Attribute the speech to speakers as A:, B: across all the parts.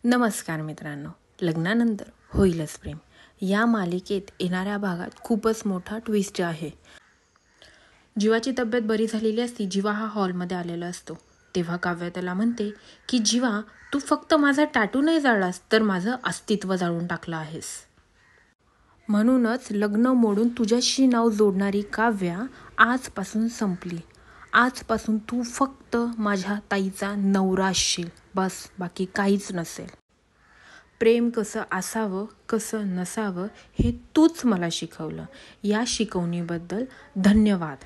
A: नमस्कार मित्रांनो, लग्नानंतर होईलच प्रेम या मालिकेत येणाऱ्या भागात खूपच मोठा ट्विस्ट आहे. जीवाची तब्येत बरी झालेली असती. जीवा हा हॉलमध्ये आलेला असतो. तेव्हा काव्या त्याला म्हणते की जीवा, तू फक्त माझा टॅटू नाही जाळलास तर माझं अस्तित्व जाळून टाकलं आहेस. म्हणूनच लग्न मोडून तुझ्याशी नाव जोडणारी काव्या आजपासून संपली. आजपासून तू फक्त माझ्या ताईचा नवरा असशील, बस, बाकी काहीच नसेल. प्रेम कसं असावं कसं नसावं हे तूच मला शिकवलं. या शिकवणीबद्दल धन्यवाद.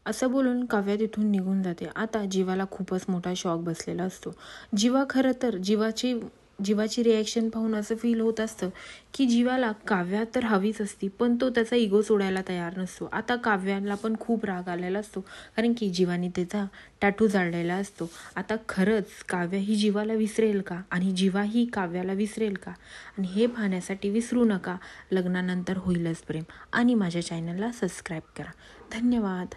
A: असं बोलून काव्या तिथून निघून जाते. आता जीवाला खूपच मोठा शॉक बसलेला असतो. जीवा खरं तर जीवाची रिॲक्शन पाहून असं फील होत असतं की जीवाला काव्या तर हवीच असती, पण तो त्याचा इगो सोडायला तयार नसतो. आता काव्याला पण खूप राग आलेला असतो, कारण की जीवाने त्याचा टॅटू जाळलेला असतो. आता खरंच काव्या ही जीवाला विसरेल का आणि जीवा ही काव्याला विसरेल का? आणि हे पाहण्यासाठी विसरू नका लग्नानंतर होईलच प्रेम आणि माझ्या चॅनलला सबस्क्राईब करा. धन्यवाद.